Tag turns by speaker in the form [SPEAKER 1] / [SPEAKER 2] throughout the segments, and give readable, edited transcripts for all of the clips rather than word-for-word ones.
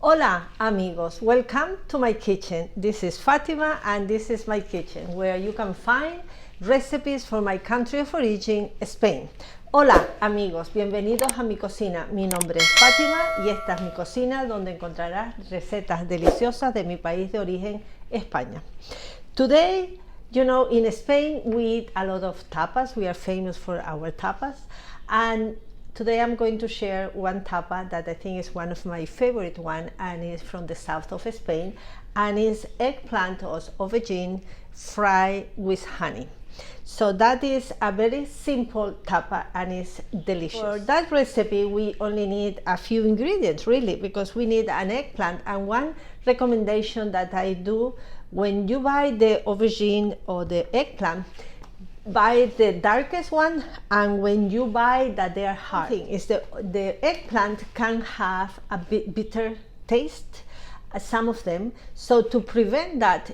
[SPEAKER 1] Hola amigos, welcome to my kitchen. This is Fatima and this is my kitchen where you can find recipes for my country of origin, Spain. Hola amigos, bienvenidos a mi cocina. Mi nombre es Fátima y esta es mi cocina donde encontrarás recetas deliciosas de mi país de origen, España. Today, you know, in Spain we eat a lot of tapas. We are famous for our tapas, and today I'm going to share one tapa that I think is one of my favorite one, and is from the south of Spain, and is eggplant or aubergine fried with honey. So that is a very simple tapa and it's delicious. For that recipe we only need a few ingredients really, because we need an eggplant, and one recommendation that I do when you buy the aubergine or the eggplant, buy the darkest one, and when you buy that they are hard, is the eggplant can have a bit bitter taste, some of them. So to prevent that,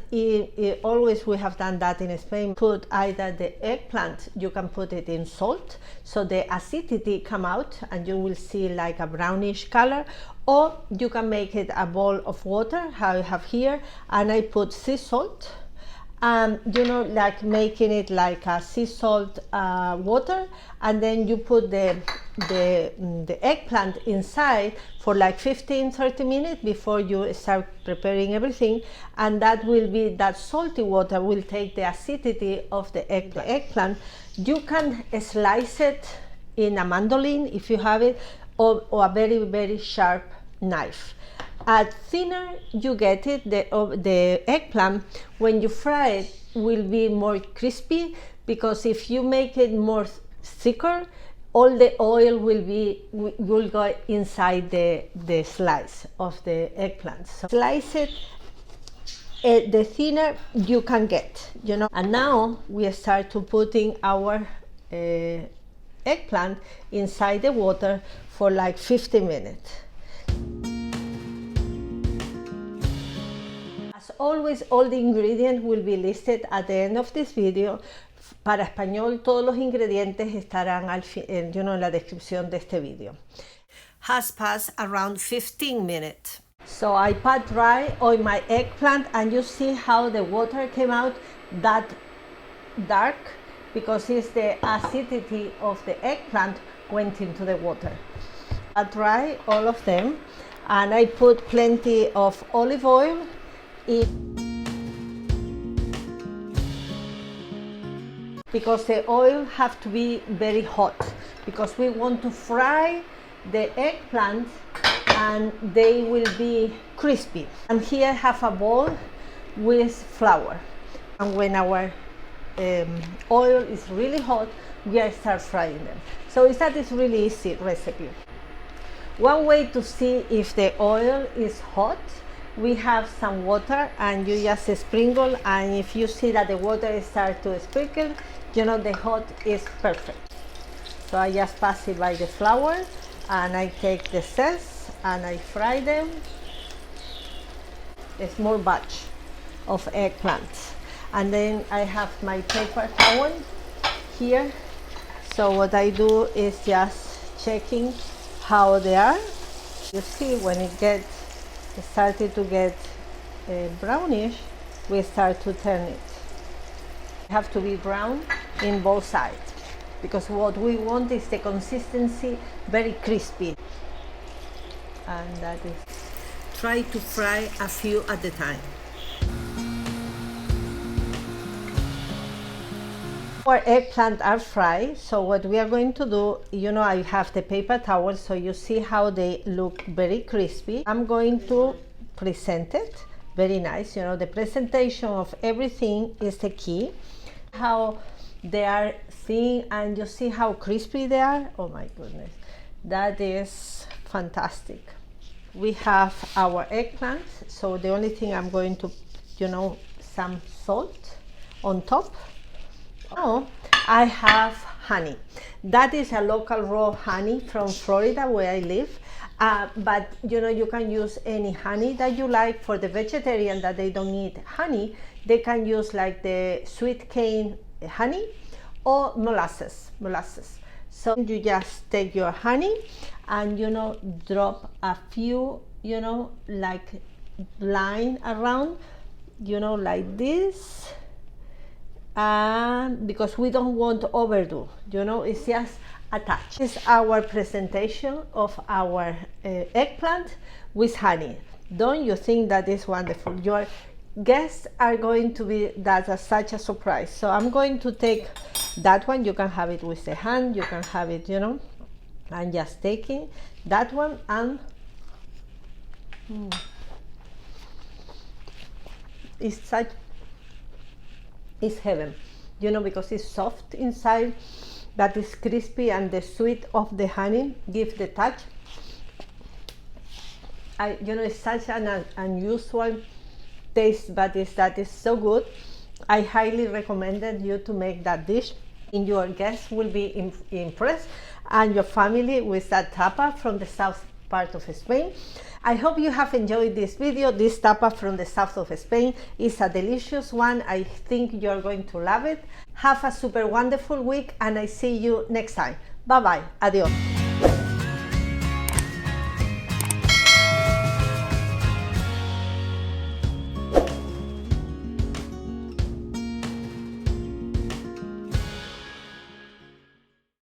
[SPEAKER 1] always we have done that in Spain, put either the eggplant, you can put it in salt so the acidity come out and you will see like a brownish color, or you can make it a bowl of water, how I have here, and I put sea salt. You know, like making it like a sea salt water, and then you put the eggplant inside for like 15-30 minutes before you start preparing everything, and that will be, that salty water will take the acidity of the eggplant. You can slice it in a mandolin if you have it, or a very sharp knife. Thinner you get it, the eggplant, when you fry it will be more crispy, because if you make it more thicker, all the oil will go inside the slice of the eggplant. So slice it, the thinner you can get, you know. And now we start to putting our eggplant inside the water for like 50 minutes. As always, all the ingredients will be listed at the end of this video. Para español, todos los ingredientes estarán en la descripción de este video. Has passed around 15 minutes. So I pat dry on my eggplant, and you see how the water came out that dark, because it's the acidity of the eggplant went into the water. I dry all of them, and I put plenty of olive oil. Because the oil have to be very hot, because we want to fry the eggplant and they will be crispy. And here I have a bowl with flour, and when our oil is really hot, we start frying them. So that is really easy recipe. One way to see if the oil is hot, we have some water and you just sprinkle, and if you see that the water starts to sprinkle, you know the hot is perfect. So I just pass it by the flour, and I take the cells and I fry them. A small batch of eggplants, and then I have my paper towel here. So what I do is just checking how they are. You see, when it started to get brownish, we start to turn it. It have to be brown in both sides, because what we want is the consistency very crispy, and that is, try to fry a few at a time. Our eggplant are fried, so what we are going to do, you know, I have the paper towel, so you see how they look very crispy. I'm going to present it very nice. You know, the presentation of everything is the key. How they are thin, and you see how crispy they are. Oh my goodness, that is fantastic. We have our eggplants, so the only thing I'm going to, you know, some salt on top. Oh, I have honey. That is a local raw honey from Florida, where I live. But you know, you can use any honey that you like. For the vegetarian that they don't need honey, they can use like the sweet cane honey or molasses. So you just take your honey and, you know, drop a few you know, like line around, you know, like this, and because we don't want to overdo, you know, it's just a touch. This is our presentation of our eggplant with honey. Don't you think that is wonderful? Your guests are going to be such a surprise. So I'm going to take that one. You can have it with the hand, you can have it, you know. I'm just taking that one, and it's heaven, you know, because it's soft inside, that is crispy, and the sweet of the honey gives the touch. You know, it's such an unusual taste, but that is so good. I highly recommended you to make that dish, and your guests will be impressed, and your family, with that tapa from the south part of Spain. I hope you have enjoyed this video. This tapa from the south of Spain is a delicious one. I think you're going to love it. Have a super wonderful week, and I see you next time. Bye bye. Adios.